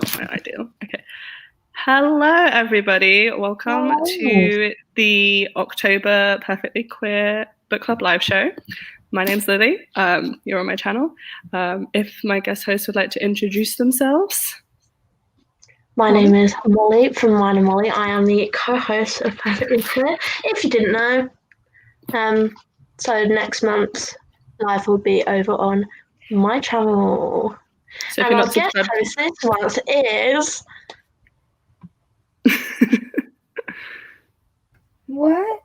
not my ideal. Okay. Hello, everybody. Welcome to the October Perfectly Queer Book Club live show. My name's Lily. You're on my channel. If my guest hosts would like to introduce themselves. My name is Mollie from YA Mollie. I am the co-host of Perfectly Queer, if you didn't know. So next month's live will be over on my channel. So if and you're our not guest host this once is... What?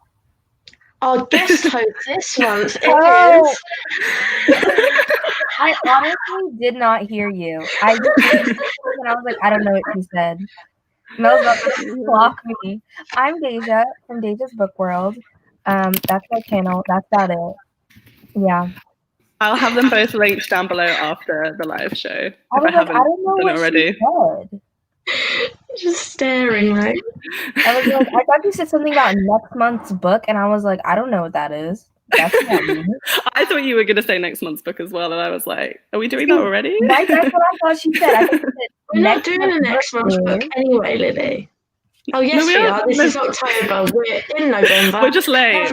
Our guest host this month is... I honestly did not hear you. I was like, I don't know what you said. Mel's about to block me. I'm Deja from Deja's Book World. That's my channel. That's about it. Yeah. I'll have them both linked down below after the live show. I don't know what already. She said. Just staring, right? I was like, I thought you said something about next month's book, and I was like, I don't know what that is. That's not me. I thought you were going to say next month's book as well, and I was like, are we doing that already? Right, that's what I thought she said. I think we're not doing the next month's book anyway, Lily. Oh, yes, we are. This is October. We're in November. We're just late.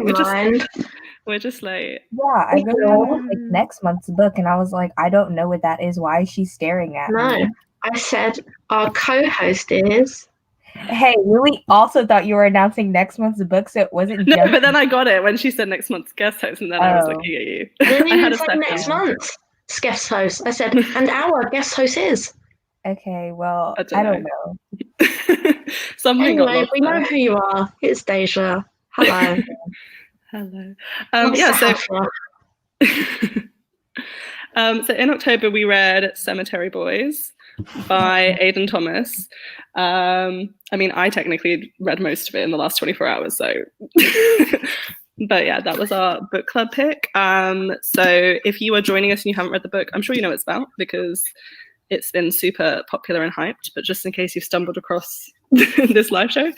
We're just late. Yeah, I really know like next month's book, and I was like, I don't know what that is. Why is she staring at me? No, I said our co-host is... Hey, Lily also thought you were announcing next month's book, so it wasn't No, but then I got it when she said next month's guest host, and then I was looking at you. Lily didn't say next month's guest host. I said, and our guest host is... Okay, well, I don't know. Something got lost we know who you are. It's Deja. Hello. Hello. So in October we read Cemetery Boys by Aidan Thomas. I mean, I technically read most of it in the last 24 hours, so... But yeah, that was our book club pick. So if you are joining us and you haven't read the book, I'm sure you know what it's about because it's been super popular and hyped, but just in case you've stumbled across this live show,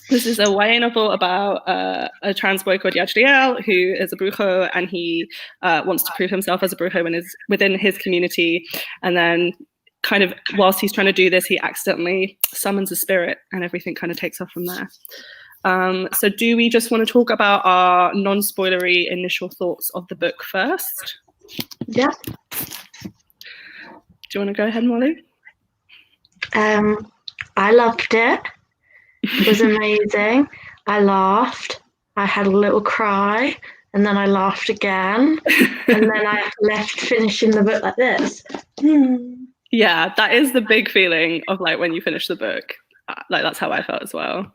this is a YA novel about a trans boy called Yadriel, who is a Brujo, and he wants to prove himself as a Brujo within his community. And then kind of whilst he's trying to do this, he accidentally summons a spirit, and everything kind of takes off from there. So do we just want to talk about our non-spoilery initial thoughts of the book first? Yeah. Do you want to go ahead, Mollie? I loved it. It was amazing. I laughed. I had a little cry, and then I laughed again, and then I left finishing the book like this. Yeah, that is the big feeling of like when you finish the book. Like that's how I felt as well.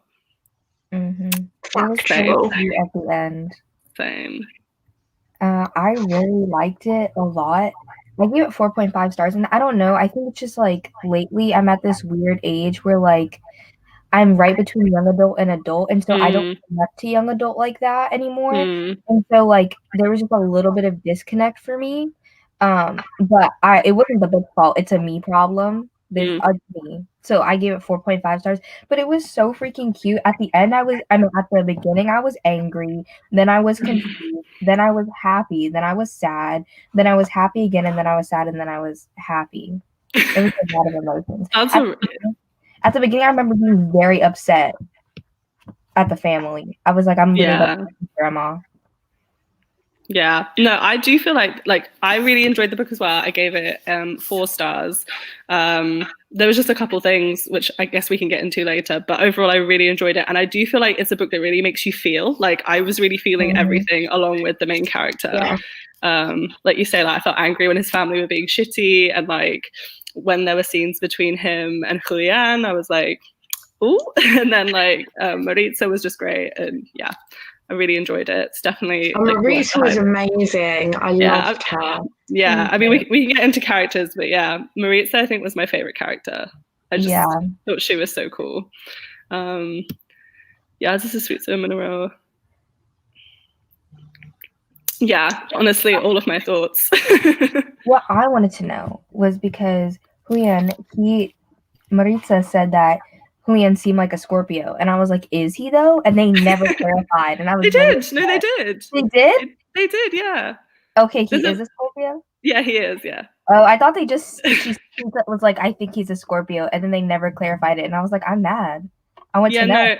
Mm-hmm. Factual. At the end. Same. I really liked it a lot. I gave it 4.5 stars, and I don't know. I think it's just like lately I'm at this weird age where like I'm right between young adult and adult, and so I don't connect to young adult like that anymore. And so like there was just a little bit of disconnect for me. But it wasn't the book's fault. It's a me problem. There's me. So I gave it 4.5 stars. But it was so freaking cute. At the end, at the beginning, I was angry. Then I was confused. Then I was happy. Then I was sad. Then I was happy again, and then I was sad, and then I was happy. It was a lot of emotions. At the beginning, I remember being very upset at the family. I was like, I'm literally grandma. Yeah, no, I do feel like I really enjoyed the book as well. I gave it 4 stars. There was just a couple things which I guess we can get into later, but overall I really enjoyed it. And I do feel like it's a book that really makes you feel. Like I was really feeling everything along with the main character. Yeah. Like you say, like I felt angry when his family were being shitty, and like when there were scenes between him and Julian, I was like, ooh. And then like Maritza was just great, and yeah, I really enjoyed it. It's definitely Maritza was amazing. I loved her. Yeah, I mean we can get into characters, but yeah, Maritza I think was my favorite character. I just thought she was so cool. Yeah, this is Sweet Cinnamon Roll. Yeah, honestly, all of my thoughts. What I wanted to know was because Maritza said that Julian seemed like a Scorpio, and I was like, is he though? And they never clarified, and I was They did. No, they did. They did? They did, yeah. Okay, he is a Scorpio? Yeah, he is, yeah. Oh, I thought she was like, I think he's a Scorpio, and then they never clarified it, and I was like, I'm mad. I want to know.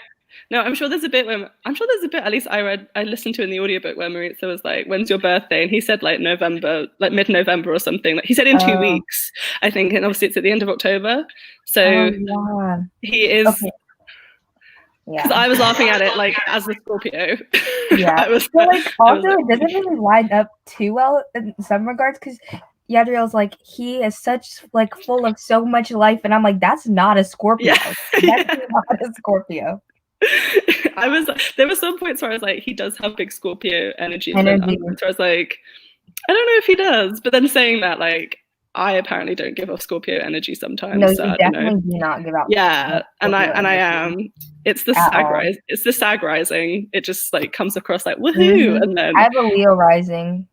No, I'm sure there's a bit, at least I listened to in the audiobook where Maritza was like, when's your birthday? And he said like November, like mid-November or something. Like he said in 2 weeks, I think, and obviously it's at the end of October. So he is. Okay. Yeah. Because I was laughing at it like as a Scorpio. Yeah. It doesn't really line up too well in some regards because Yadriel's like, he is such like full of so much life, and I'm like, that's not a Scorpio. Yeah. That's not a Scorpio. There were some points where I was like, he does have big Scorpio energy. And then other points where I was like, I don't know if he does. But then saying that, like, I apparently don't give off Scorpio energy sometimes. No, you definitely do not give out. Yeah, and I am. It's the sag rise. It's the sag rising. It just like comes across like woohoo, and then I have a Leo rising.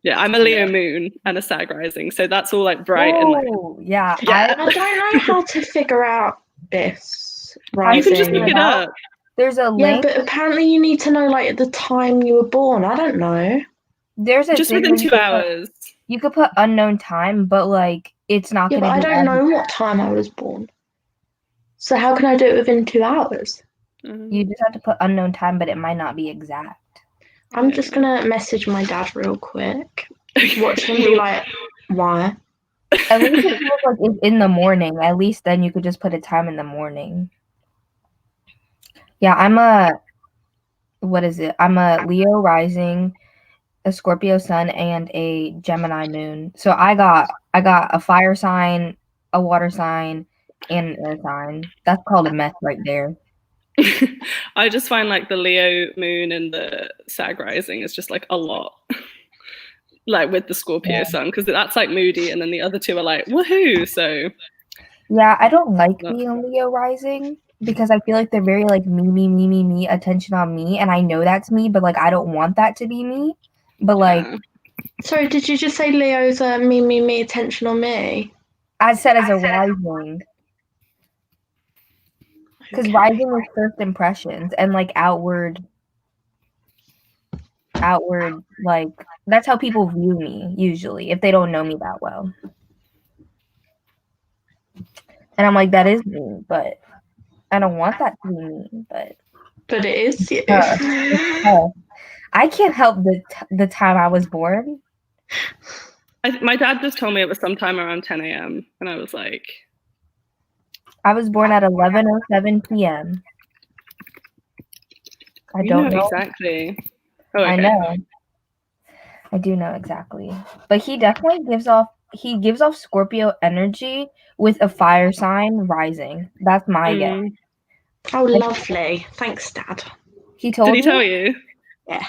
Yeah, I'm a Leo moon and a sag rising, so that's all like bright and like. Yeah. I don't know how to figure out this. Rising. You can just look it up. There's a link. Yeah, but apparently you need to know like the time you were born. I don't know. There's a just within 2 hours. You could put unknown time, but like it's not going to. Yeah, but I don't know what time I was born. So how can I do it within 2 hours? You just have to put unknown time, but it might not be exact. I'm just gonna message my dad real quick. Watch him be like, why? At least if it was like it's in the morning. At least then you could just put a time in the morning. Yeah, I'm a Leo rising, a Scorpio sun, and a Gemini moon. So I got a fire sign, a water sign, and an air sign. That's called a mess right there. I just find like the Leo moon and the sag rising is just like a lot. Like with the Scorpio sun, because that's like moody, and then the other two are like woohoo. So yeah, I don't like being Leo rising because I feel like they're very like me, attention on me, and I know that's me, but like I don't want that to be me. But like, sorry, did you just say Leo's me, attention on me? I said as a rising. Because rising is first impressions and like outward, like that's how people view me usually if they don't know me that well. And I'm like, that is me, but I don't want that to be me. But it is you. I can't help the time I was born. My dad just told me it was sometime around 10 a.m. and I was like. I was born at 11:07 p.m. I don't know exactly. Oh, okay. I know. I do know exactly. But he definitely gives off Scorpio energy with a fire sign rising. That's my guess. Oh, lovely. Thanks, Dad. He told Did he tell you? Yeah.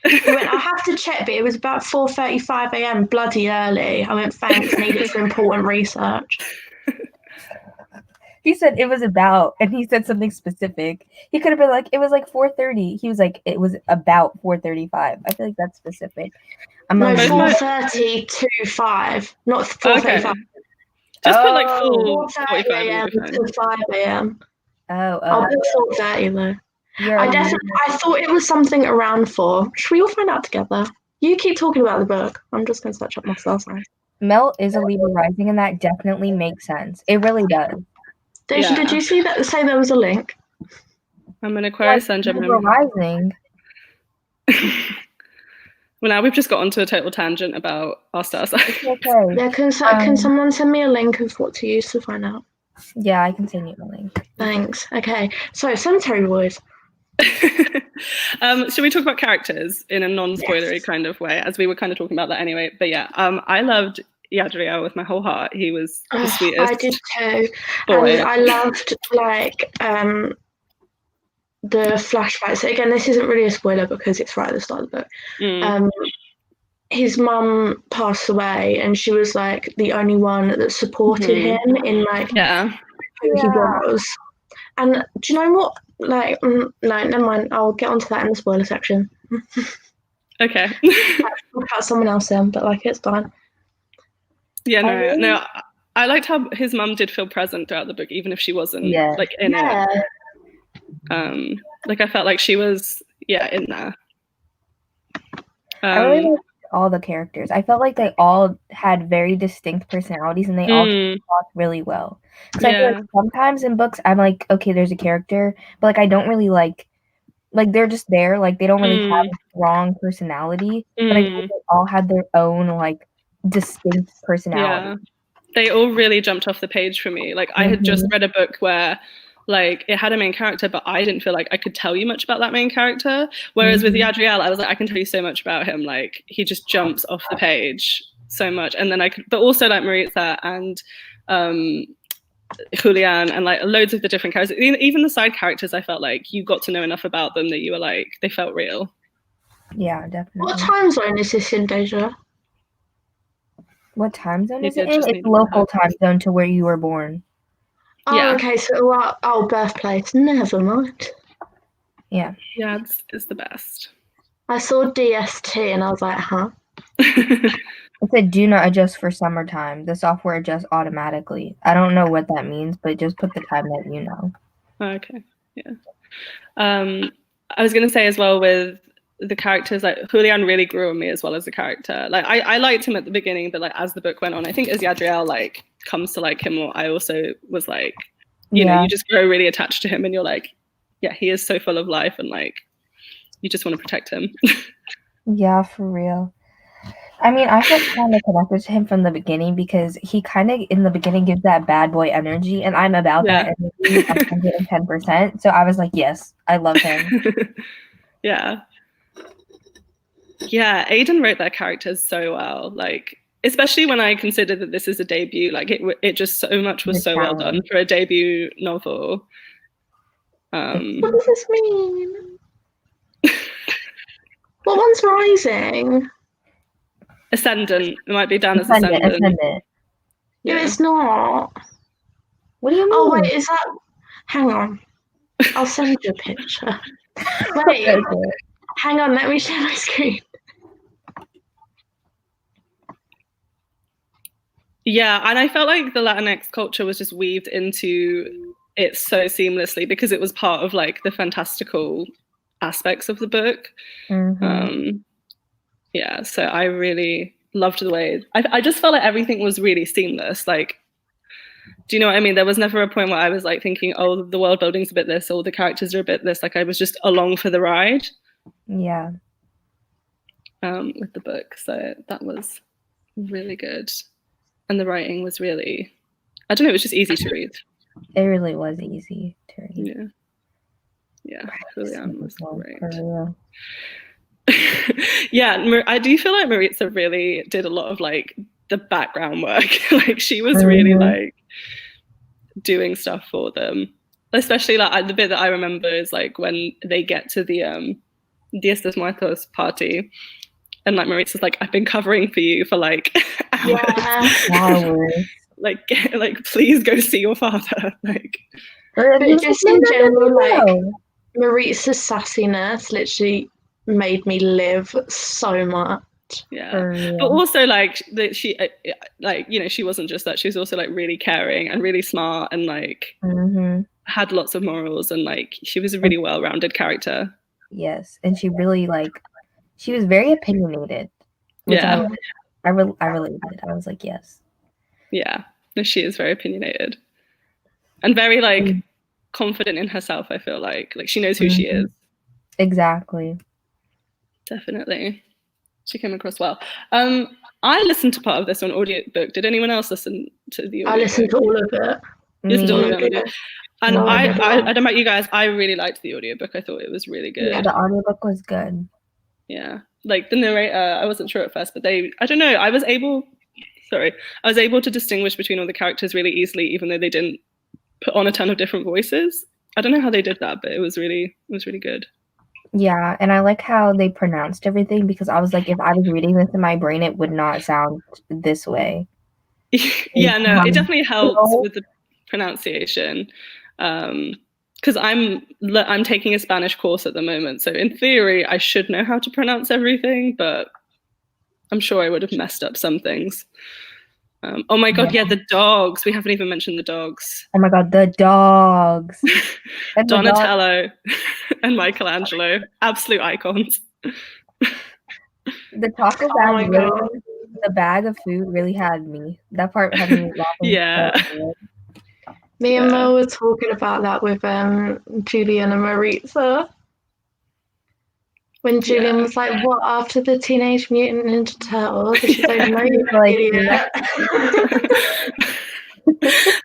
He went, I have to check, but it was about 4:35 a.m. bloody early. I went, thanks, needed for important research. He said it was about, and he said something specific. He could have been like, it was like 4:30. He was like, it was about 4:35. I feel like that's specific. No, 4:30 to 5, not 4:35. Okay. Just put like 4:45 a.m. to 5 a.m. I'll put 4:30 though. I thought it was something around 4. Should we all find out together? You keep talking about the book. I'm just going to search up myself. Mel is a Libra rising, and that definitely makes sense. It really does. Did you see that? Say there was a link. I'm an Aquarius Sun Gemini. Rising. Well, now we've just got onto a total tangent about our star sign. Okay. Yeah, can someone send me a link of what to use to find out? Yeah, I can send you a link. Thanks. Okay, so Cemetery Boys. Should we talk about characters in a non-spoilery kind of way, as we were kind of talking about that anyway? But yeah, I loved Yadriel with my whole heart. He was the sweetest. I did too. Boy. And I loved the flashbacks. So again, this isn't really a spoiler because it's right at the start of the book. His mum passed away, and she was like the only one that supported him in like who he was. And do you know what? Like, no, never mind. I'll get onto that in the spoiler section. Okay. I'll talk about someone else then, but like it's fine. Yeah, no. I liked how his mum did feel present throughout the book, even if she wasn't like in it. Like I felt like she was in there. I really all the characters. I felt like they all had very distinct personalities and they all talked really well. Because I feel like sometimes in books I'm like, okay, there's a character, but like I don't really like they're just there, like they don't really have a strong personality. But I feel like they all had their own like distinct personality. Yeah, they all really jumped off the page for me. Like I had just read a book where like it had a main character, but I didn't feel like I could tell you much about that main character. Whereas with Yadriel, I was like, I can tell you so much about him. Like he just jumps off the page so much. And then but also like Maritza and Julian and like loads of the different characters, even the side characters, I felt like you got to know enough about them that you were like, they felt real. Yeah, definitely. What time zone is this in, Deja? What time zone is it in? It's local time zone to where you were born. Oh, okay. So, birthplace. Never mind. Yeah. Yeah, it's the best. I saw DST and I was like, huh? It said, do not adjust for summertime. The software adjusts automatically. I don't know what that means, but just put the time that you know. Okay. Yeah. I was going to say as well with the characters, like Julian really grew on me as well as a character. Like I liked him at the beginning, but like as the book went on, I think as Yadriel like comes to like him more, I also was like, you know, you just grow really attached to him and you're like, yeah, he is so full of life and like you just want to protect him. Yeah, for real. I mean, I felt kind of connected to him from the beginning because he kind of in the beginning gives that bad boy energy, and I'm about that energy 110%. So I was like, yes, I love him. Yeah, Aidan wrote their characters so well. Like, especially when I consider that this is a debut, like it just so much was so well done for a debut novel. What does this mean? What one's rising? Ascendant. It might be down as Ascendant. Yeah, it's not. What do you mean? Oh, wait, is that... Hang on. I'll send you a picture. Wait. Hang on, let me share my screen. Yeah, and I felt like the Latinx culture was just weaved into it so seamlessly because it was part of like the fantastical aspects of the book. Yeah, so I really loved the way I just felt like everything was really seamless. Like, do you know what I mean? There was never a point where I was like thinking, oh, the world building's a bit this, or the characters are a bit this. Like I was just along for the ride. Yeah. With the book, so that was really good, and the writing was really, I don't know, it was just easy to read. It really was easy to read. Yeah, Julian was great. Yeah, yeah, I do feel like Maritza really did a lot of like the background work. Like she was really like doing stuff for them. Especially like the bit that I remember is like when they get to the Dias de Muertos party, and like Maritza's like, I've been covering for you for like hours. Like please go see your father. Like, but just in general, like Maritza's sassiness literally made me live so much. Yeah, but also like she like, you know, she wasn't just that, she was also like really caring and really smart and like had lots of morals, and like she was a really well-rounded character. Yes, and she really like, she was very opinionated, which I related. I was like, yes. Yeah, no, she is very opinionated and very like confident in herself. I feel like she knows who she is. Exactly. Definitely. She came across well. I listened to part of this on audiobook. Did anyone else listen to the audiobook? I listened to all of it. Listened to all of it. And I don't know about you guys, I really liked the audiobook. I thought it was really good. Yeah, the audiobook was good. Yeah. Like the narrator, I wasn't sure at first, but I don't know, I was able to distinguish between all the characters really easily, even though they didn't put on a ton of different voices. I don't know how they did that, but it was really good. Yeah, and I like how they pronounced everything, because I was like, if I was reading this in my brain, it would not sound this way. Yeah, no, it definitely helps with the pronunciation. Because I'm taking a Spanish course at the moment, so in theory I should know how to pronounce everything, but I'm sure I would have messed up some things. Oh my god, yeah, the dogs. We haven't even mentioned the dogs. Oh my god, the dogs. Donatello and Michelangelo, absolute icons. The taco Oh my bag, God. really, the bag of food really had me. That part had me laughing. Yeah. so hard. Me and Yeah. Mel were talking about that with Julian and Maritza. When Julian was like, "What after the Teenage Mutant Ninja Turtles?" And she's like, "No, you Like, idiot."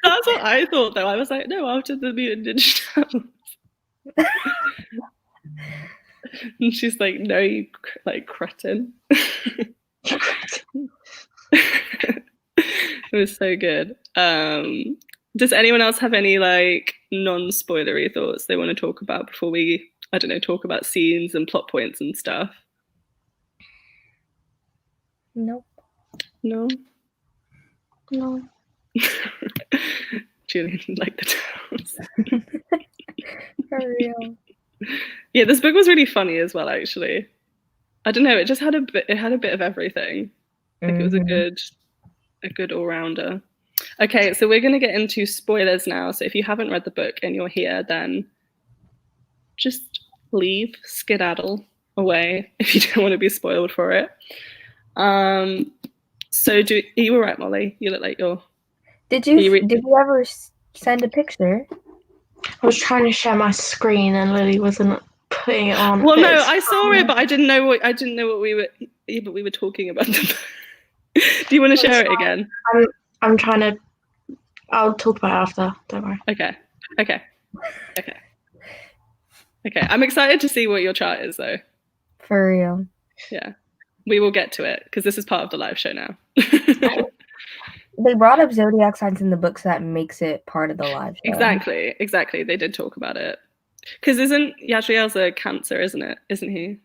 That's what I thought, though. I was like, no, after the Mutant Ninja Turtles. And she's like, no, you cretin. It was so good. Does anyone else have any like non-spoilery thoughts they want to talk about before we, I don't know, talk about scenes and plot points and stuff? Nope. No? No. Julian like the turtles. For real. Yeah, this book was really funny as well, actually. I don't know, it just had a bit of everything. Like it was a good all-rounder. Okay, so we're going to get into spoilers now. So if you haven't read the book and you're here, then just leave, skedaddle away if you don't want to be spoiled for it. So are you all right, Molly? You look like you're... Did you ever send a picture? I was trying to share my screen and Lily wasn't putting it on. Well, no, I saw it, but I didn't know what we were. Yeah, but we were talking about them. Do you want to share it again? I'm trying to. I'll talk about it after. Don't worry. Okay. I'm excited to see what your chart is, though. For real. Yeah, we will get to it because this is part of the live show now. They brought up zodiac signs in the books, that makes it part of the live show. Exactly. They did talk about it. Because isn't Yadriel's a Cancer, isn't it? Isn't he?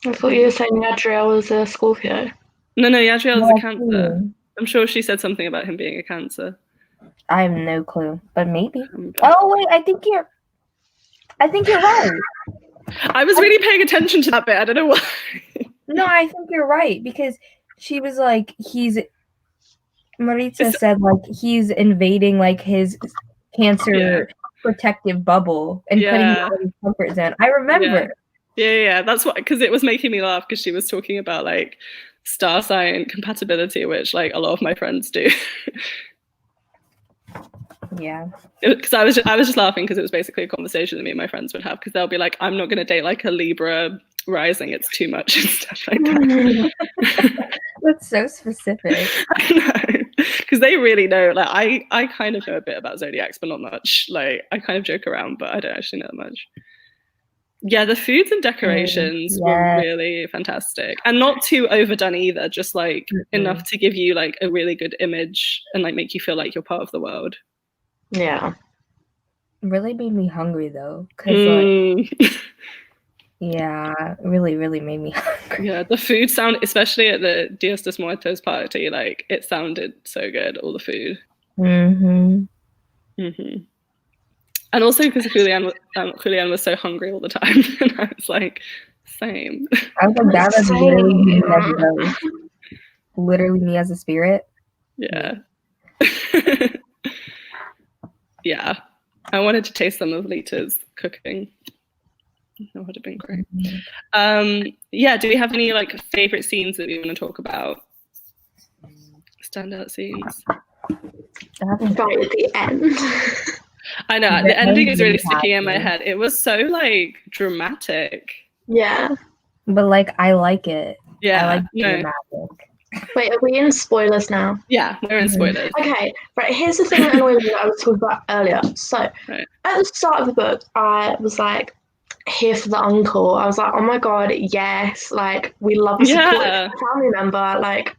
I thought you were saying Yadriel was a Scorpio. No, Yadriel's a Cancer. I'm sure she said something about him being a Cancer. I have no clue, but maybe. Oh wait, I think you're right. I was really paying attention to that bit. I don't know why. No, I think you're right because she was like, Maritza said like he's invading like his Cancer protective bubble and putting him in his comfort zone. I remember. Yeah. That's what, because it was making me laugh because she was talking about like star sign compatibility, which like a lot of my friends do. Yeah. Because I was just laughing because it was basically a conversation that me and my friends would have, because they'll be like, I'm not going to date like a Libra rising, it's too much and stuff like that. That's so specific. I know, because they really know. Like I kind of know a bit about zodiacs, but not much. Like I kind of joke around, but I don't actually know that much. Yeah, the foods and decorations were really fantastic, and not too overdone either. Just like enough to give you like a really good image and like make you feel like you're part of the world. Yeah, it really made me hungry though, because yeah, really made me hungry. Yeah, the food sound, especially at the Dias dos Muertos party, like it sounded so good. All the food. And also because Julian was so hungry all the time, and I was like, same. I was like, that was literally me as a spirit. Yeah. Yeah. I wanted to taste some of Lita's cooking. That would have been great. Yeah, do we have any like favorite scenes that we want to talk about? Standout scenes. Right at the end. I know, the ending is really sticking in my head. It was so like dramatic. Yeah. But like I like it. Yeah. I like dramatic. Wait, are we in spoilers now? Yeah, we're in spoilers. Okay, right, here's the thing that annoyed me that I was talking about earlier. So at the start of the book, I was like, here for the uncle. I was like, oh my god, yes, like we love a supportive family member, like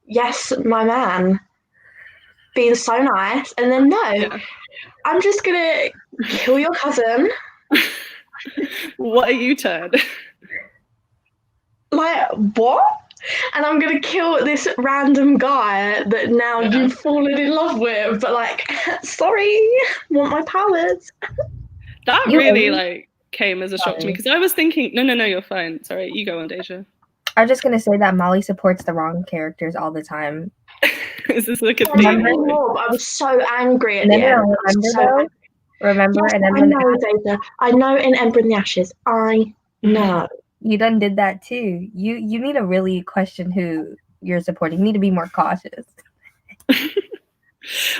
yes, my man. Being so nice, and then I'm just gonna kill your cousin. What a U-turn. Like, what? And I'm gonna kill this random guy that now you've fallen in love with, but like, sorry, want my powers. That really like came as a shock to me, because I was thinking, no, you're fine. Sorry, you go on, Deja. I was just gonna say that Molly supports the wrong characters all the time. Is this like a theme? I was so angry at the end. Remember? Yes, and then I know, Deja. I know in Ember in the Ashes. I know. You done did that too. You need to really question who you're supporting. You need to be more cautious.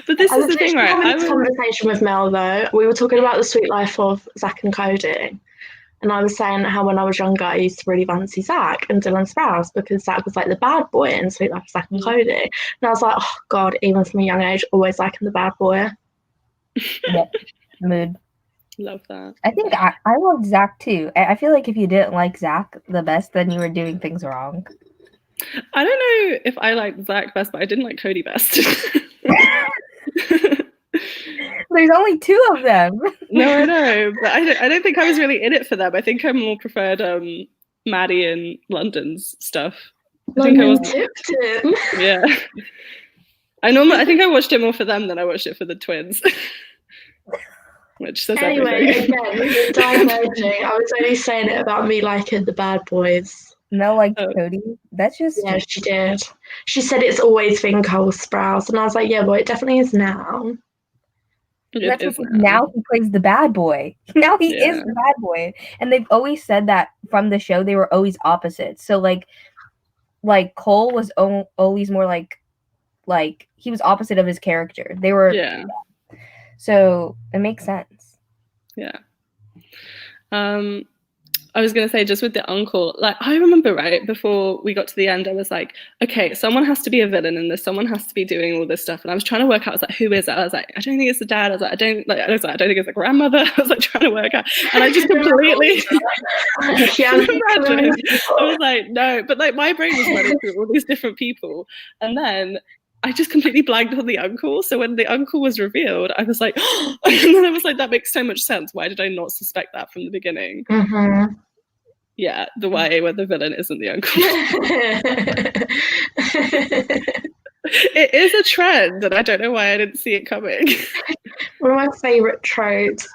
But this is the thing, right? I was having this conversation with Mel though. We were talking about the sweet life of Zach and Cody. And I was saying how when I was younger, I used to really fancy Zach and Dylan Sprouse because Zach was like the bad boy in Sweet Life of Zach and Cody. And I was like, oh God, even from a young age, always liking the bad boy. Yep. Mood. Love that. I think I loved Zach too. I feel like if you didn't like Zach the best, then you were doing things wrong. I don't know if I liked Zach best, but I didn't like Cody best. There's only two of them. No, I know, but I don't think I was really in it for them. I think I more preferred Maddie and London's stuff. I think I was. Yeah. I think I watched it more for them than I watched it for the twins. Which says everything. Again, diverging. I was only saying it about me liking the bad boys. Mel liked Cody. That's just... Yeah, she did. She said it's always been Cole Sprouse. And I was like, yeah, well, it definitely is now. Now he plays the bad boy. Now he is the bad boy. And they've always said that from the show, they were always opposites. So, like Cole was always more like he was opposite of his character. They were... Yeah. So it makes sense. Yeah. I was going to say, just with the uncle, like, I remember, right, before we got to the end, I was like, okay, someone has to be a villain in this. Someone has to be doing all this stuff. And I was trying to work out, I was like, who is it? I was like, I don't think it's the dad. I was like, I don't think it's the grandmother. I was like, trying to work out. And I just completely, I was like, no. But like, my brain was running through all these different people. And then I just completely blanked on the uncle. So when the uncle was revealed, I was like, oh! And then I was like, that makes so much sense. Why did I not suspect that from the beginning? Mm-hmm. Yeah, the YA where the villain isn't the uncle. It is a trend, and I don't know why I didn't see it coming. One of my favourite tropes.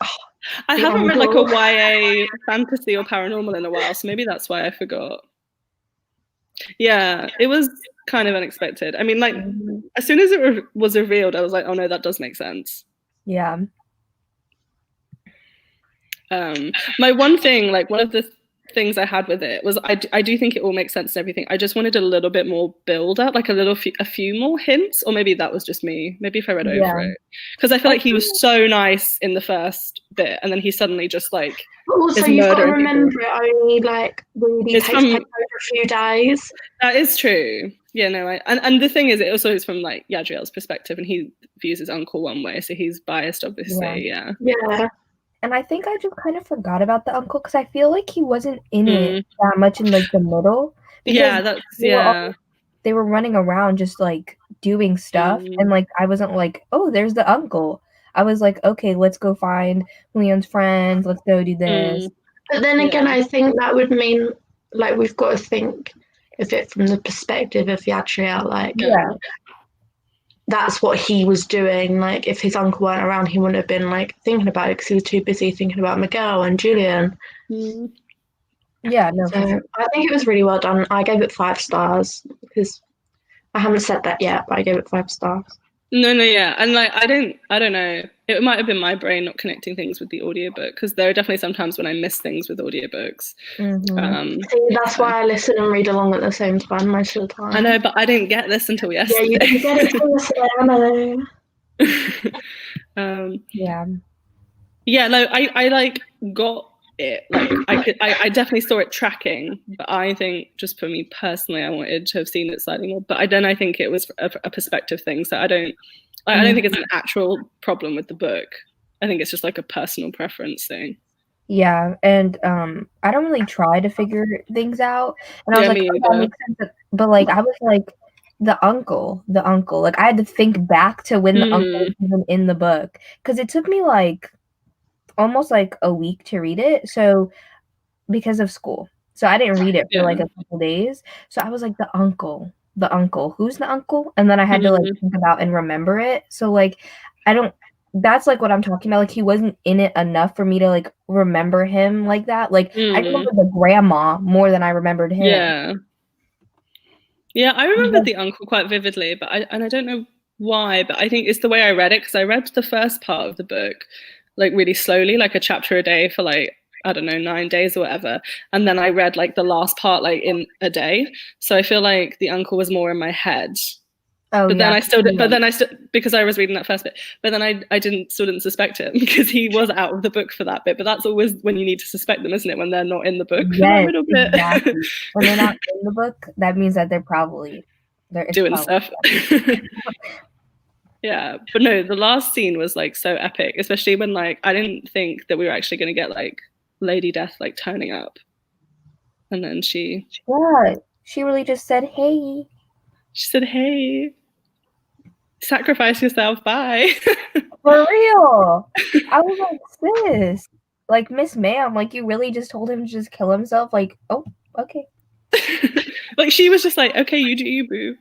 I haven't read like a YA fantasy or paranormal in a while, so maybe that's why I forgot. Yeah, it was kind of unexpected. I mean, like, as soon as it was revealed, I was like, oh no, that does make sense. Yeah. My one thing, like, one of the things I had with it was I do think it all makes sense and everything. I just wanted a little bit more build up, like a few more hints, or maybe that was just me. Maybe if I read over it, because I feel like he was so nice in the first bit, and then he suddenly just like. Also, you've got to remember it only like really takes place over a few days. That is true. Yeah, no, and the thing is, it also is from like Yadriel's perspective, and he views his uncle one way, so he's biased, obviously. Yeah. And I think I just kind of forgot about the uncle because I feel like he wasn't in it that much in like the middle. Yeah, they were running around just like doing stuff, and like I wasn't like, oh, there's the uncle. I was like, okay, let's go find Leon's friends. Let's go do this. But then again, I think that would mean like we've got to think of it from the perspective of Yadriel. Like, that's what he was doing. Like, if his uncle weren't around, he wouldn't have been like thinking about it because he was too busy thinking about Miguel and Julian. Yeah, no. So I think it was really well done. I gave it 5 stars because I haven't said that yet, but I gave it 5 stars. No, yeah, and like I don't know. It might have been my brain not connecting things with the audiobook, because there are definitely some times when I miss things with audiobooks. See, that's why I listen and read along at the same time most of the time. I know, but I didn't get this until yesterday. Yeah, you didn't get it till yesterday. Yeah, no, I like got it. Like I definitely saw it tracking, but I think just for me personally, I wanted to have seen it slightly more. But I think it was a perspective thing. So I don't think it's an actual problem with the book. I think it's just like a personal preference thing. Yeah, and I don't really try to figure things out. And I was like, oh, that makes sense. But like I was like, the uncle. Like I had to think back to when the uncle was even in the book, because it took me like almost like a week to read it, so because of school, so I didn't read it for like a couple days. So I was like, the uncle, who's the uncle? And then I had to like think about and remember it. So like that's like what I'm talking about. Like he wasn't in it enough for me to like remember him like that. Like I remember the grandma more than I remembered him. Yeah, I remember the uncle quite vividly, but I don't know why, but I think it's the way I read it, because I read the first part of the book like really slowly, like a chapter a day for like I don't know, 9 days or whatever. And then I read like the last part like in a day. So I feel like the uncle was more in my head. Oh, But yeah. then I still, because I was reading that first bit, but then I still didn't suspect him because he was out of the book for that bit. But that's always when you need to suspect them, isn't it? When they're not in the book for that little bit. Exactly. When they're not in the book, that means that they're doing stuff. Yeah, but no, the last scene was like so epic, especially when like I didn't think that we were actually going to get like Lady Death like turning up, and then she really just said, "Hey." She said, "Hey, sacrifice yourself, bye." For real. I was like, sis, like, Miss Ma'am, like, you really just told him to just kill himself? Like, oh, okay. Like, she was just like, okay, you do you, boo.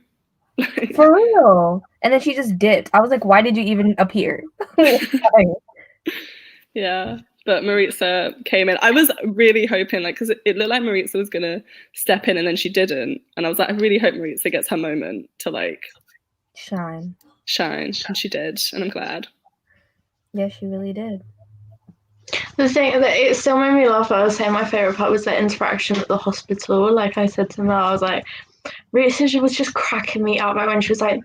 For real. And then she just dipped. I was like, why did you even appear? Yeah, but Maritza came in. I was really hoping, like, because it looked like Maritza was going to step in and then she didn't. And I was like, I really hope Maritza gets her moment to, like, shine. And she did. And I'm glad. Yeah, she really did. The thing that it still made me laugh, I was saying my favourite part was the interaction at the hospital. Like I said to Mel, I was like, Rita was just cracking me up when she was like,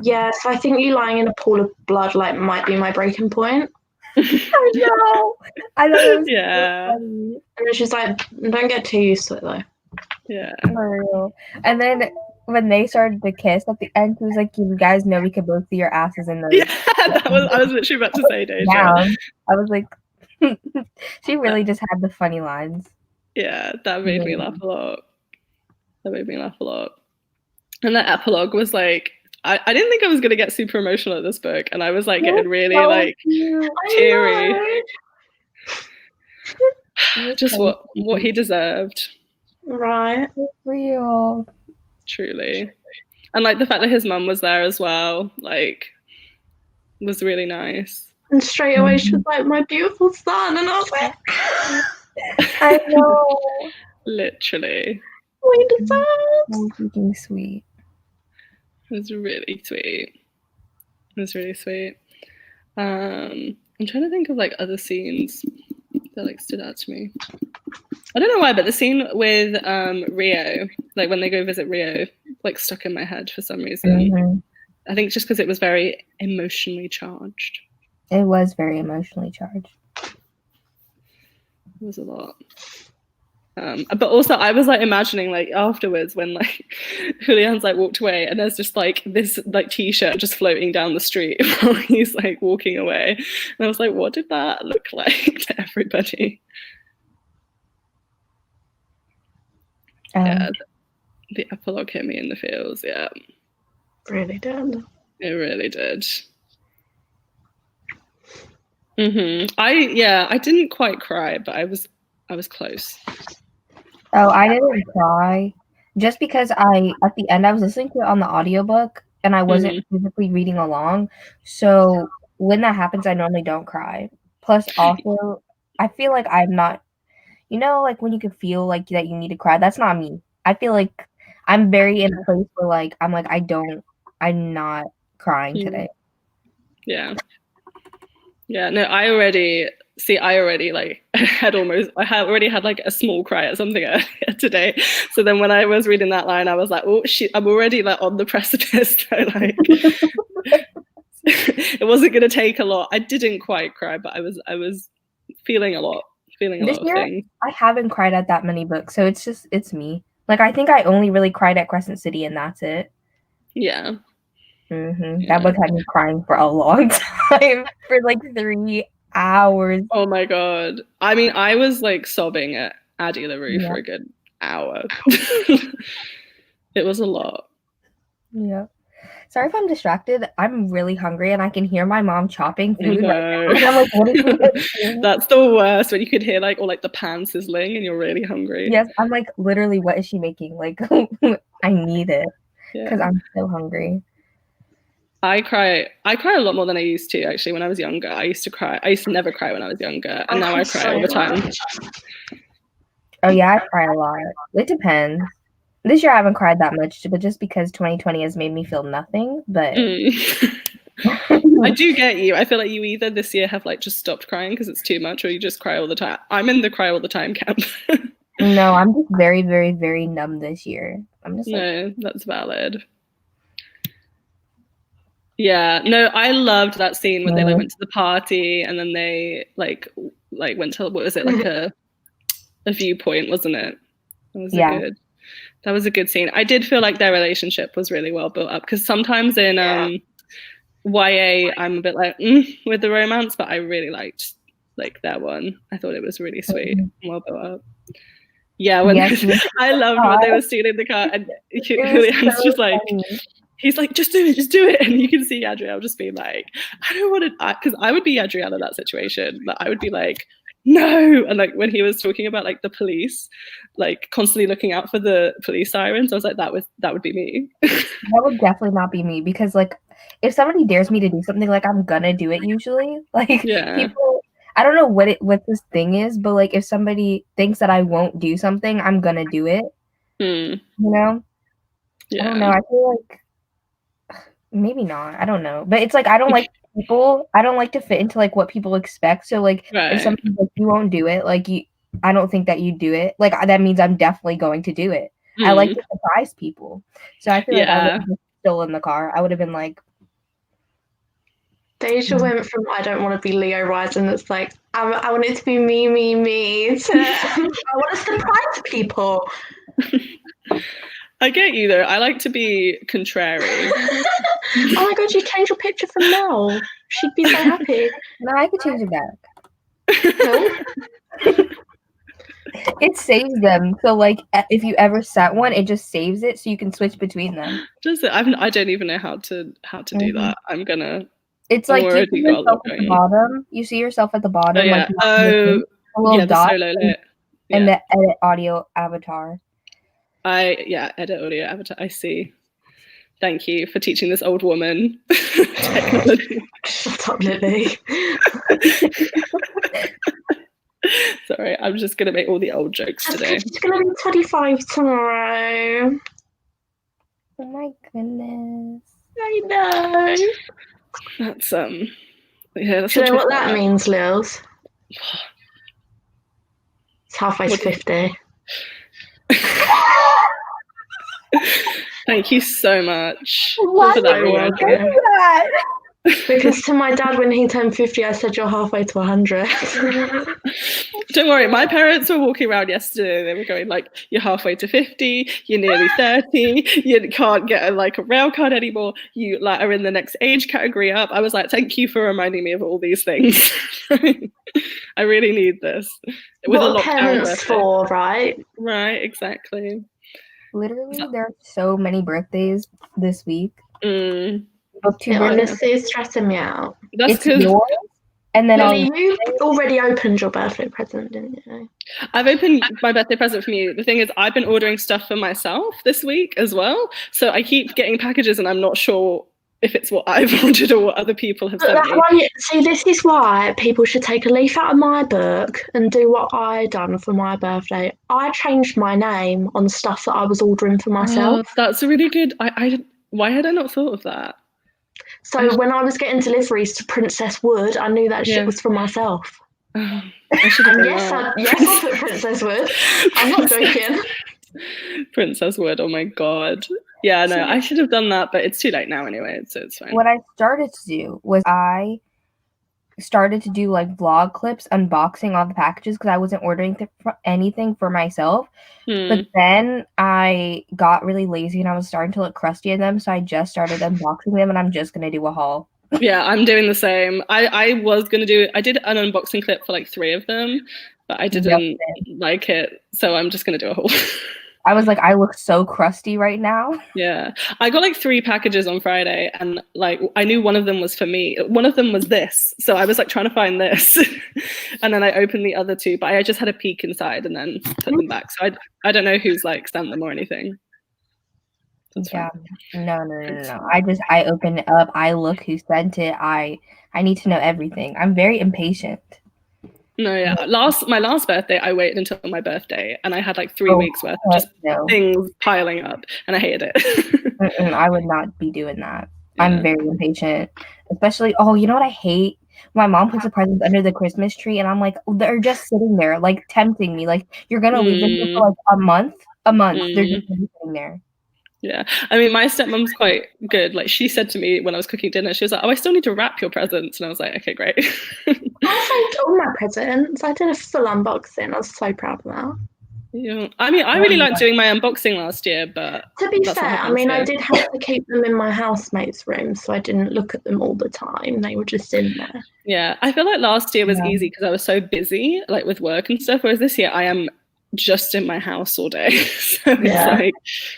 yes, I think you lying in a pool of blood like might be my breaking point. I know. I know. It was yeah. So funny. And then she's like, don't get too used to it though. Yeah. For real. And then when they started to kiss at the end, he was like, you guys know we could both see your asses in those. Yeah, I was literally about to say, Deja. Yeah. I was like, she really just had the funny lines. Yeah, that made me laugh a lot. And that epilogue was like, I didn't think I was going to get super emotional at this book. And I was like getting really like teary. Just what he deserved. Right. Real. Truly. And like the fact that his mum was there as well, like, was really nice. And straight away she was like, my beautiful son. And I was like, I know. Literally. We deserve. So freaking sweet. It was really sweet. I'm trying to think of like other scenes that like stood out to me. I don't know why, but the scene with Rio, like when they go visit Rio, like stuck in my head for some reason. Mm-hmm. I think just because it was very emotionally charged. It was very emotionally charged. It was a lot. But also I was like imagining like afterwards when like Julian's like walked away and there's just like this like t-shirt just floating down the street while he's like walking away. And I was like, what did that look like to everybody? Yeah, the epilogue hit me in the feels. Yeah, Really did. It really did. I didn't quite cry, but I was close. Oh, I didn't cry just because at the end I was listening to it on the audiobook and I wasn't physically reading along. So when that happens, I normally don't cry. Plus, also, I feel like I'm not, like when you can feel like that you need to cry. That's not me. I feel like I'm very in a place where like I'm not crying today. Yeah. No, I already like had like a small cry at something today. So then when I was reading that line, I was like, oh shit, I'm already like on the precipice. So like it wasn't gonna take a lot. I didn't quite cry, but I was feeling a lot of things. I haven't cried at that many books, so it's me. Like I think I only really cried at Crescent City and that's it. Yeah. That book had me crying for a long time, for like 3 hours. Oh my god! I mean, I was like sobbing at Addie LaRue for a good hour. It was a lot. Yeah. Sorry if I'm distracted. I'm really hungry and I can hear my mom chopping food. No. And I'm like, what is this? That's the worst, when you could hear like all like the pan sizzling and you're really hungry. Yes, I'm like, literally, what is she making? Like, I need it because I'm so hungry. I cry a lot more than I used to, actually. When I was younger, I used to never cry when I was younger, and now I cry all the time. Oh yeah, I cry a lot. It depends. This year I haven't cried that much, but just because 2020 has made me feel nothing. But I do get you. I feel like you either this year have like just stopped crying because it's too much, or you just cry all the time. I'm in the cry all the time camp. No, I'm just very, very, very numb this year. I'm just no, that's valid. Yeah, no, I loved that scene when they like went to the party and then they like went to, what was it, like a viewpoint, wasn't it? That was a good scene. I did feel like their relationship was really well built up, because sometimes in YA I'm a bit like with the romance, but I really liked like that one. I thought it was really sweet and well built up. Yeah, when I loved when they were stealing the car and Julian's just like, he's like, just do it. And you can see Yadriel just being like, I don't want to, because I would be Yadriel in that situation. But I would be like, no. And like when he was talking about like the police, like constantly looking out for the police sirens, I was like, that would be me. That would definitely not be me, because like if somebody dares me to do something, like I'm gonna do it usually. Like people, I don't know what this thing is, but like if somebody thinks that I won't do something, I'm gonna do it. You know? I don't know. I feel like maybe not. I don't know. But it's like I don't like people. I don't like to fit into like what people expect. So like if somebody's like, you won't do it, like I don't think that you do it. Like that means I'm definitely going to do it. I like to surprise people. So I feel like I would have been still in the car. I would have been like, Deja went from I don't want to be Leo rising, it's like I want it to be me to I want to surprise people. I get you though. I like to be contrary. Oh my god, you changed your picture from Mel. She'd be so happy. No, I could change it back. It saves them. So like if you ever set one, it just saves it so you can switch between them. Does it? I don't even know how to do that. I'm gonna. It's like you see yourself at the bottom. You see yourself at the bottom. Oh, yeah. Like a little dot, solo lit. And the edit audio avatar. Edit audio avatar. I see. Thank you for teaching this old woman technology. Shut up, Lily. Sorry, I'm just gonna make all the old jokes today. It's gonna be 25 tomorrow. Oh my goodness. I know. That's that's Do you know what that means, Lils? It's halfway to 50. Thank you so much for that. Because to my dad, when he turned 50, I said, you're halfway to 100. Don't worry, my parents were walking around yesterday. They were going like, you're halfway to 50, you're nearly 30, you can't get a rail card anymore, you like are in the next age category up. I was like, thank you for reminding me of all these things. I really need this. With what a parents for, right? Right, exactly. Literally, there are so many birthdays this week. Honestly, it's stressing me out. That's because yours, and then Lily, you already opened your birthday present, didn't you? I've opened my birthday present from you. The thing is, I've been ordering stuff for myself this week as well. So I keep getting packages, and I'm not sure if it's what I've ordered or what other people have sent me. See, this is why people should take a leaf out of my book and do what I done for my birthday. I changed my name on stuff that I was ordering for myself. That's a really good. Why had I not thought of that? So when I was getting deliveries to Princess Wood, I knew that shit was for myself. I put Princess Wood. I'm not joking. Princess Wood, oh my god. Yeah, no, I should have done that, but it's too late now anyway, so it's fine. What I started to do was I started to do like vlog clips unboxing all the packages because I wasn't ordering anything for myself. But then I got really lazy and I was starting to look crusty in them, so I just started unboxing them, and I'm just gonna do a haul. Yeah, I'm doing the same. I was gonna do it. I did an unboxing clip for like 3 of them, but I didn't like it, so I'm just gonna do a haul. I was like, I look so crusty right now. Yeah. I got like 3 packages on Friday, and like I knew one of them was for me. One of them was this. So I was like trying to find this. And then I opened the other 2, but I just had a peek inside and then put them back. So I don't know who's like sent them or anything. Yeah. No. I open it up. I look who sent it. I need to know everything. I'm very impatient. No, yeah. My last birthday, I waited until my birthday, and I had like 3 weeks worth of just things piling up, and I hated it. I would not be doing that. I'm very impatient. Especially, you know what I hate? My mom puts the presents under the Christmas tree, and I'm like, they're just sitting there, like tempting me. Like, you're gonna leave them for like a month. They're just gonna be sitting there. Yeah, I mean, my stepmom's quite good. Like, she said to me when I was cooking dinner, she was like, "Oh, I still need to wrap your presents," and I was like, "Okay, great." I wrapped all my presents. I did a full unboxing. I was so proud of that. Yeah, I mean, I really liked doing my unboxing last year, but to be fair, I mean, I did have to keep them in my housemate's room, so I didn't look at them all the time. They were just in there. Yeah, I feel like last year was easy because I was so busy, like with work and stuff. Whereas this year, I am just in my house all day, so it's like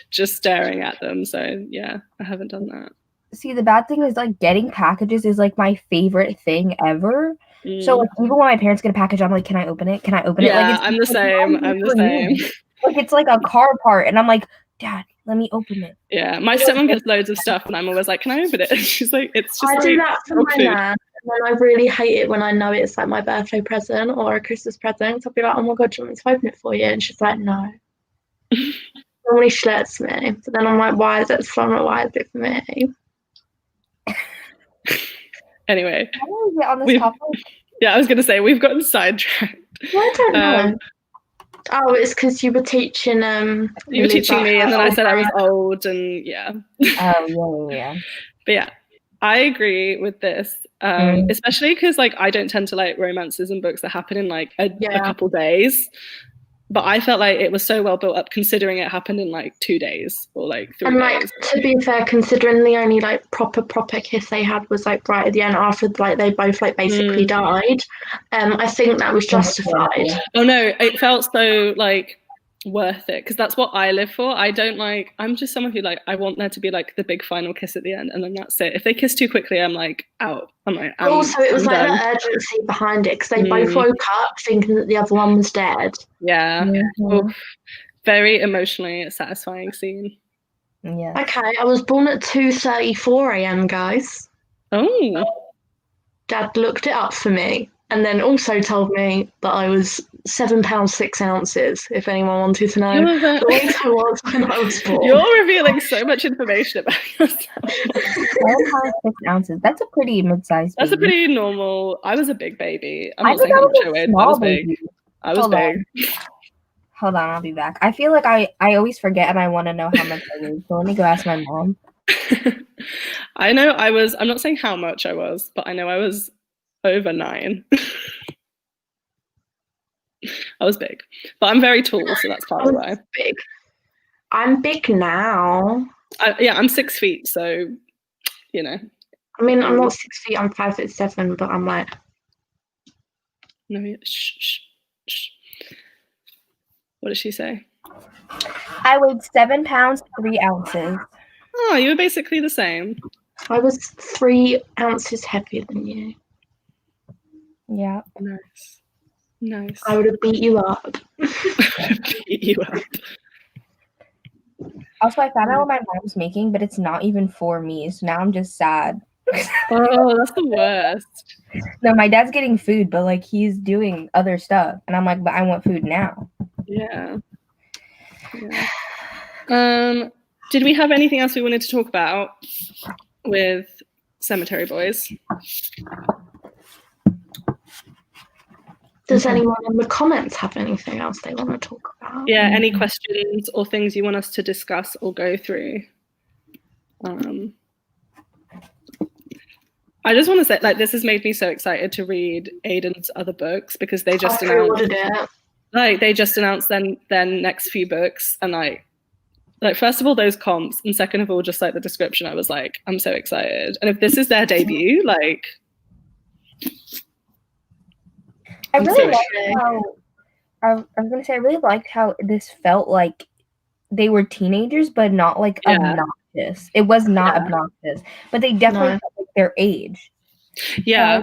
just staring at them. So yeah, I haven't done that. See, the bad thing is like getting packages is like my favorite thing ever. So like even when my parents get a package, I'm like, can I open it? Can I open it? Yeah, Like, I'm the same. Like, it's like a car part, and I'm like, Dad, let me open it. Yeah, my stepmom gets loads of stuff, and I'm always like, can I open it? And she's like, it's just. I do that for my nan, and I really hate it when I know it's like my birthday present or a Christmas present. I'll be like, oh my god, do you want me to open it for you? And she's like, no. Normally she lets me, but then I'm like, why is it for me? Why is it for me? Anyway, how do we get on this topic? Yeah, I was gonna say we've gotten sidetracked. I don't know. Oh, it's because you were teaching. You were teaching me, and then I said I was old, and yeah. Yeah. But yeah, I agree with this, especially because like I don't tend to like romances and books that happen in like a couple days. But I felt like it was so well built up, considering it happened in like 2 days or like 3 days. And like, to be fair, considering the only like proper kiss they had was like right at the end after like they both like basically died, I think that was justified. Oh no, it felt so like worth it because that's what I live for. I don't like. I'm just someone who like I want there to be like the big final kiss at the end, and then that's it. If they kiss too quickly, I'm like out. I'm like. Also, it was like the urgency behind it because they both woke up thinking that the other one was dead. Yeah. Oof. Very emotionally satisfying scene. Yeah. Okay, I was born at 2:34 a.m. guys. Oh. Dad looked it up for me. And then also told me that I was 7 pounds 6 ounces, if anyone wanted to know. The weight I was when I was born. You're revealing so much information about yourself. 7 pounds 6 ounces. That's a pretty mid-sized baby. That's a pretty normal. I was a big baby. I'm not saying how much I weighed, but I was big. I was big. Hold on, I'll be back. I feel like I always forget and I want to know how much I weigh. So let me go ask my mom. I know I was. I'm not saying how much I was, but I know I was over 9. I was big, but I'm very tall, so that's probably why. Big. I'm big now. I'm 6 feet, so you know. I mean, I'm not 6 feet. I'm 5'7", but I'm like. No, shh. What did she say? I weighed 7 pounds 3 ounces. Oh, you were basically the same. I was 3 ounces heavier than you. Yeah. Nice. I would have beat you up. Also, I found out what my mom's making, but it's not even for me. So now I'm just sad. Oh, that's the worst. No, my dad's getting food, but like he's doing other stuff. And I'm like, but I want food now. Yeah. Did we have anything else we wanted to talk about with Cemetery Boys? Does anyone in the comments have anything else they want to talk about? Yeah, any questions or things you want us to discuss or go through? I just want to say, like, this has made me so excited to read Aidan's other books because they just announced their next few books, and like first of all those comps, and second of all just like the description. I was like, I'm so excited, and if this is their debut, like. I really liked how this felt like they were teenagers, but not like obnoxious. It was not obnoxious, but they definitely felt like their age. Yeah.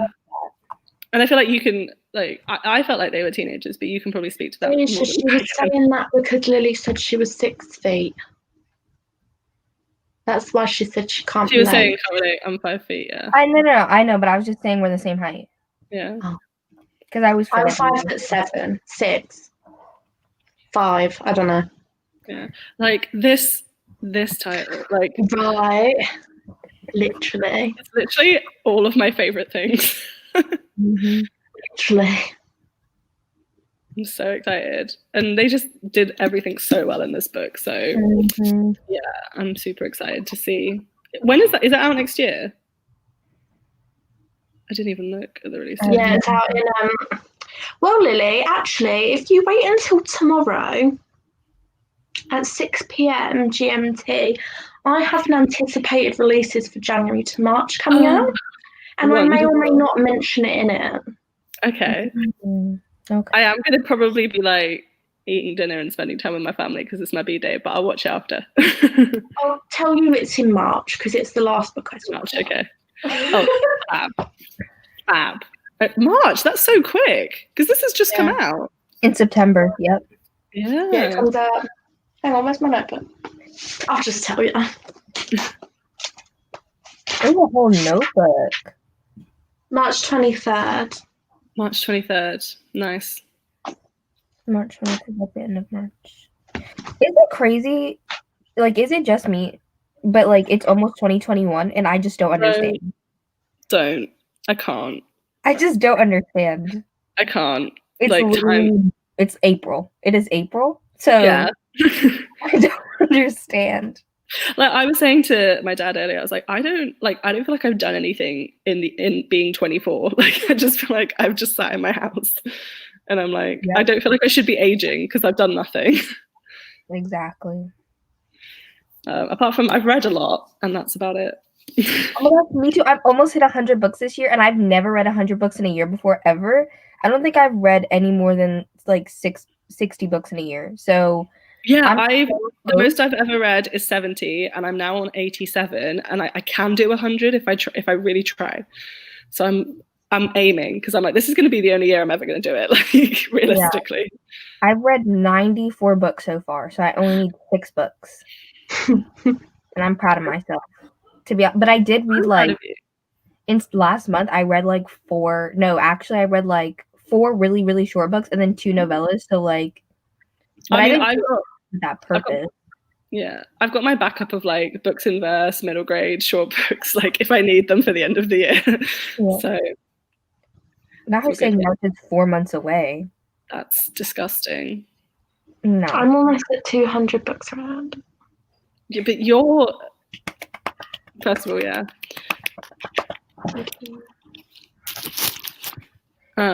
And I feel like you can, like, I felt like they were teenagers, but you can probably speak to that. She was saying that because Lily said she was 6 feet. That's why she said she can't. She was saying, I'm 5 feet, yeah. I know, but I was just saying we're the same height. Yeah. Because I was 5'7", 6, 5. I don't know. Yeah, like this title, like right. Literally. It's literally all of my favorite things. Literally. I'm so excited. And they just did everything so well in this book. So yeah, I'm super excited to see. When is that? Is it out next year? I didn't even look at the release. Yeah, it's out in well, Lily, actually, if you wait until tomorrow at 6 p.m. GMT, I have an anticipated releases for January to March coming out, and I may or may not mention it in it. Okay. Okay. I am going to probably be like eating dinner and spending time with my family because it's my B-day, but I'll watch it after. I'll tell you it's in March because it's the last book I saw. March, okay. Oh, fab. March, that's so quick because this has just come out. In September, yep. Yeah. Yeah, it comes out. Hang on, where's my notebook? I'll just tell you. There's a whole notebook. March 23rd. March 23rd. Nice. March 23rd, at the end of March. Is it crazy? Like, is it just me? But, like, it's almost 2021, and I just don't understand. Don't. I can't. I just don't understand. I can't. It's like time. It's April. It is April. So yeah. I don't understand. Like I was saying to my dad earlier, I was like, I don't feel like I've done anything in being 24. Like I just feel like I've just sat in my house, and I'm like, I don't feel like I should be aging because I've done nothing. Exactly. Apart from I've read a lot, and that's about it. Oh my God, me too. I've almost hit 100 books this year, and I've never read 100 books in a year before ever. I don't think I've read any more than like 60 books in a year. So yeah, the most I've ever read is 70, and I'm now on 87, and I can do 100 if I really try. So I'm aiming because I'm like, this is going to be the only year I'm ever going to do it. Like realistically, yeah. I've read 94 books so far, so I only need 6 books, and I'm proud of myself. But I did read in last month. I read like 4. No, actually, I read like 4 really really short books and then 2 novellas. So like, but I didn't do that purpose. I've got my backup of like books in verse, middle grade, short books. Like if I need them for the end of the year. Yeah. So now you're saying March is 4 months away. That's disgusting. No, I'm almost at 200 books around. Yeah, but you're. First of all, yeah. By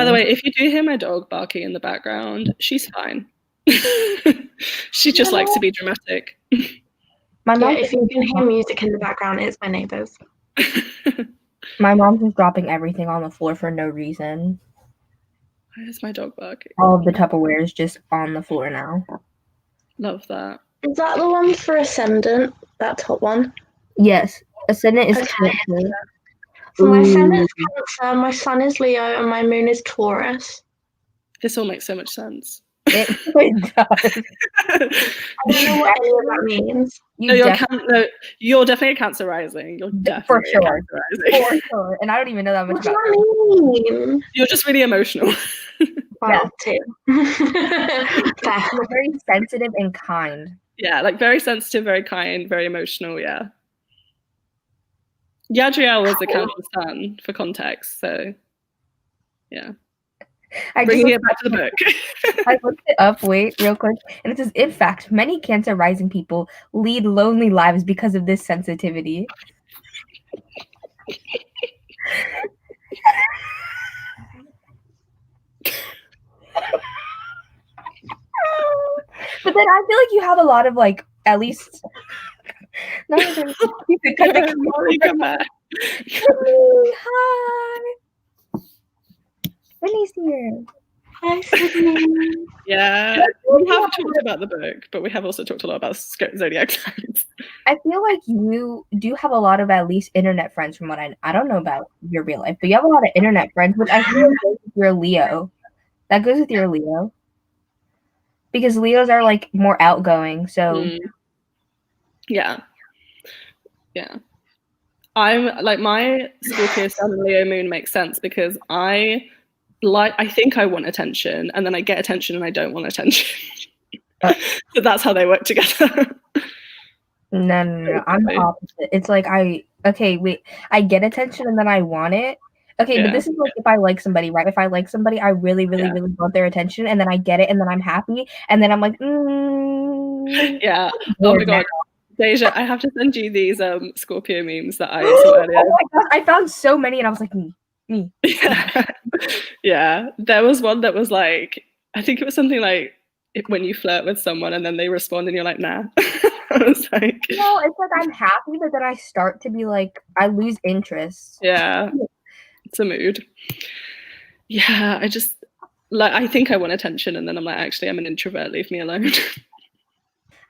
the way, if you do hear my dog barking in the background, she's fine. She just likes to be dramatic. My mom, if you can hear music in the background, it's my neighbors. My mom's just dropping everything on the floor for no reason. Why is my dog barking? All of the Tupperware is just on the floor now. Love that. Is that the one for Ascendant? That top one? Yes. Ascendant is Cancer. So my Ascendant is Cancer, my Sun is Leo, and my Moon is Taurus. This all makes so much sense. It does. I don't know what any of that means. You're definitely a Cancer rising. You're definitely for sure. A Cancer rising. For sure. And I don't even know that much about that. Mean? You're just really emotional. Wow, too. You're very sensitive and kind. Yeah, like very sensitive, very kind, very emotional, yeah. Yadriel was the Cancer Sun, for context, so yeah. Bringing it back to the book. I looked it up, wait, real quick, and it says, in fact, many Cancer rising people lead lonely lives because of this sensitivity. But then I feel like you have a lot of like, at least. No, Mollie, come back. Hi. Sydney's here. Hi, Sydney. Yeah, we have talked about the book, but we have also talked a lot about zodiac signs. I feel like you do have a lot of at least internet friends from what I don't know about your real life, but you have a lot of internet friends, which I feel goes with your Leo. That goes with your Leo. Because Leos are like more outgoing, so yeah. I'm like my Scorpio Sun and Leo Moon makes sense because I think I want attention, and then I get attention and I don't want attention. So that's how they work together. No. I'm the opposite. It's like I get attention and then I want it. Okay, but this is like if I like somebody, right? If I like somebody, I really want their attention, and then I get it, and then I'm happy, and then I'm like, yeah. Oh my god, Deja, I have to send you these Scorpio memes that I saw earlier. Oh my god, I found so many, and I was like, me. Yeah, there was one that was like, I think it was something like when you flirt with someone and then they respond and you're like, nah. I was like, no, it's like I'm happy, but then I start to be like, I lose interest. Yeah, it's a mood. Yeah, I just like, I think I want attention, and then I'm like, actually, I'm an introvert. Leave me alone.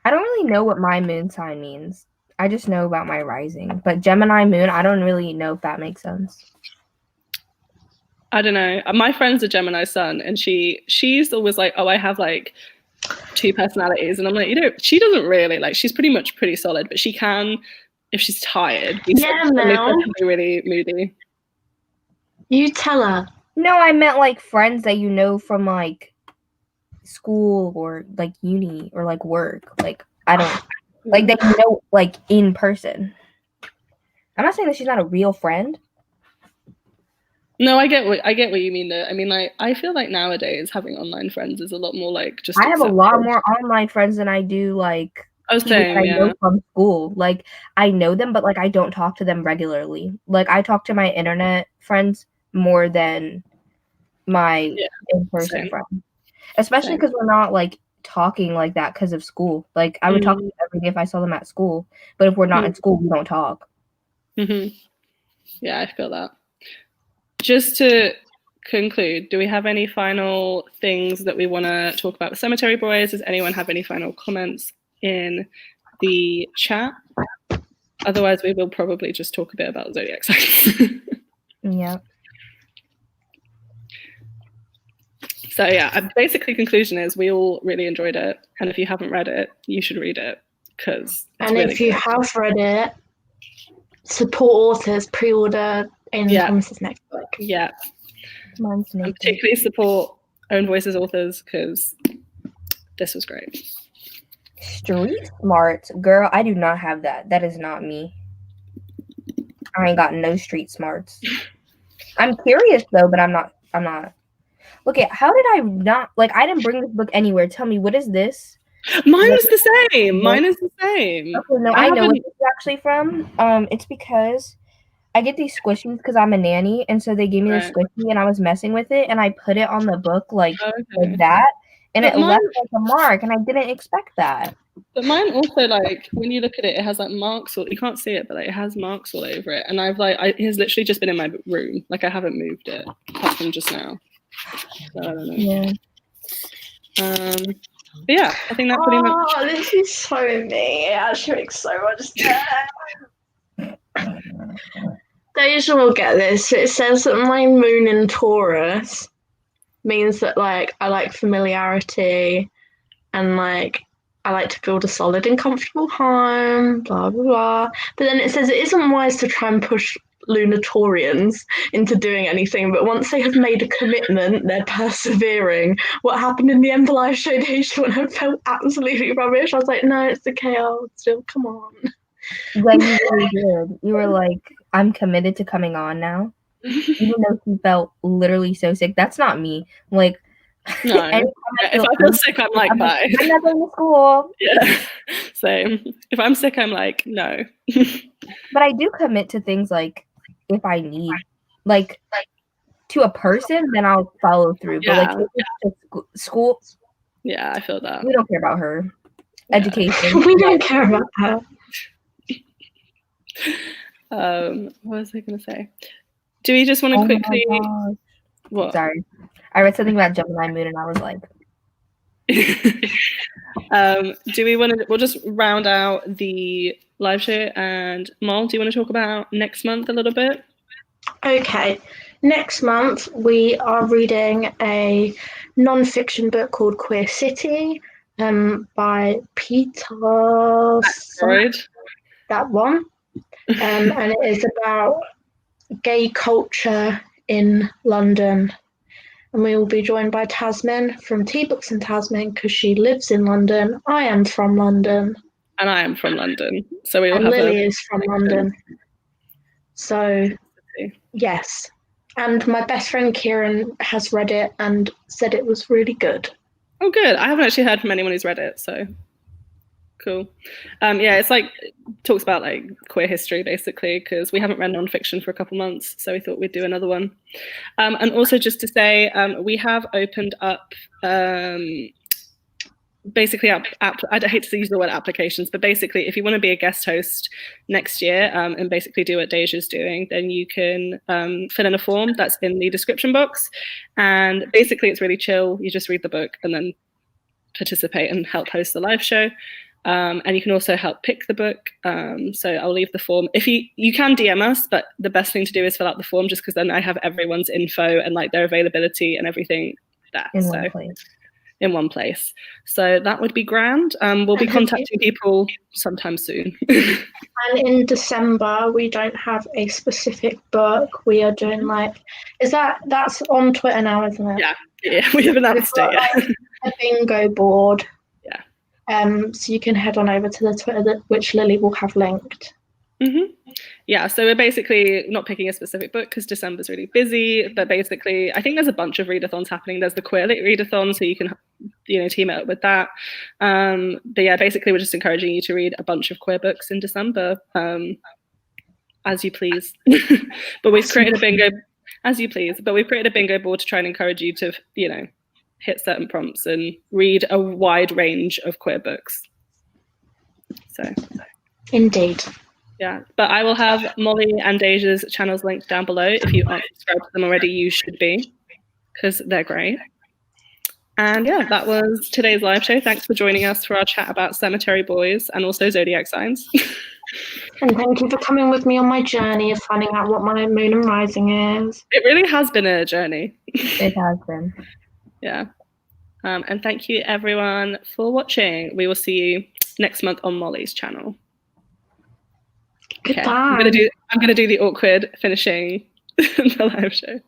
I don't really know what my moon sign means. I just know about my rising, but Gemini moon, I don't really know if that makes sense. I don't know. My friend's a Gemini sun, and she's always like, oh, I have like 2 personalities, and I'm like, she doesn't really, like, she's pretty solid, but she can, if she's tired, be really moody. You tell her. No, I meant like friends that you know from like school or like uni or like work. Like I don't like that you know like in person. I'm not saying that she's not a real friend. No, I get what you mean though. I mean, like, I feel like nowadays having online friends is a lot more like just. I have a lot more online friends than I do like I was saying, I know from school. Like I know them, but like I don't talk to them regularly. Like I talk to my internet friends more than my in-person friends. Especially because we're not like talking like that because of school. Like I would talk to them every day if I saw them at school, but if we're not in school, we don't talk. Yeah, I feel that. Just to conclude, do we have any final things that we want to talk about with Cemetery Boys? Does anyone have any final comments in the chat? Otherwise, we will probably just talk a bit about zodiac signs. Yeah. So yeah, basically conclusion is we all really enjoyed it, and if you haven't read it, you should read it because. And if you have read it, support authors, pre-order Aidan Thomas's next book. Yeah. And particularly support Own Voices authors because this was great. Street smarts, girl. I do not have that. That is not me. I ain't got no street smarts. I'm curious though, but I'm not. Look at how did I not like? I didn't bring this book anywhere. Tell me, what is this? Mine is the same. Mine is the same. Okay, no, I know what this is actually from. It's because I get these squishies because I'm a nanny, and so they gave me the squishy, and I was messing with it, and I put it on the book like that, and it left like a mark, and I didn't expect that. But mine also, like, when you look at it, it has like marks, or you can't see it, but like, it has marks all over it, and it has literally just been in my room. Like I haven't moved it apart from just now. So, I don't know. Yeah. But yeah, I think that pretty much. Oh, this is so me. It actually makes so much sense. Deja will get this. It says that my moon in Taurus means that like I like familiarity and like I like to build a solid and comfortable home, blah blah blah. But then it says it isn't wise to try and push Lunatorians into doing anything, but once they have made a commitment, they're persevering. What happened in the end of live show Deja when I felt absolutely rubbish? I was like, no, it's okay, I'll still come on. Yeah, you really did. You were like, I'm committed to coming on now. Even though he felt literally so sick. That's not me. Like, no. If I feel sick, I'm like, bye. I'm not going to school. Yeah, same. If I'm sick, I'm like, no. But I do commit to things like if I need, like to a person, then I'll follow through. But like if it's just school, yeah, I feel that. We don't care about her. Education. We don't care about her. What was I going to say? Do we just want to quickly? What? Sorry, I read something about Gemini moon, and I was like, do we want to? We'll just round out the live show, and Mollie, do you want to talk about next month a little bit? Okay, next month we are reading a non-fiction book called Queer City, by Peter. Ackroyd. That one. And it is about gay culture in London. And we will be joined by Tazmyn from Tea Books and Tazmyn because she lives in London. I am from London. And I am from London. So we all And have Lily is from London. So, Okay. yes. And my best friend Kieran has read it and said it was really good. Oh, good. I haven't actually heard from anyone who's read it, so cool. Yeah, it's like talks about like queer history basically, because we haven't read non-fiction for a couple months, so we thought we'd do another one. And also just to say, we have opened up basically I hate to use the word applications, but basically if you want to be a guest host next year and basically do what Deja's doing, then you can fill in a form that's in the description box, and basically it's really chill. You just read the book and then participate and help host the live show. And you can also help pick the book. So I'll leave the form. If you can DM us, but the best thing to do is fill out the form, just because then I have everyone's info and like their availability and everything there. In one place. So that would be grand. We'll be contacting people sometime soon. And in December, we don't have a specific book. We are doing that's on Twitter now, isn't it? Yeah, we have announced it. Like a bingo board. Yeah. So you can head on over to the Twitter, which Lily will have linked. Mm-hmm. Yeah, so we're basically not picking a specific book because December's really busy, but basically I think there's a bunch of readathons happening. There's the Queer Lit readathon, so you can team it up with that. But yeah, basically we're just encouraging you to read a bunch of queer books in December, as you please. But we've created a bingo, as you please, but we've created a bingo board to try and encourage you to, hit certain prompts and read a wide range of queer books. So Indeed. Yeah, but I will have Mollie and Deja's channels linked down below. If you aren't subscribed to them already, you should be, because they're great. And yeah, that was today's live show. Thanks for joining us for our chat about cemetery boys and also zodiac signs. And thank you for coming with me on my journey of finding out what my moon and rising is. It really has been a journey. It has been. Yeah. And thank you everyone for watching. We will see you next month on Mollie's channel. Goodbye. Okay, I'm gonna do the awkward finishing the live show.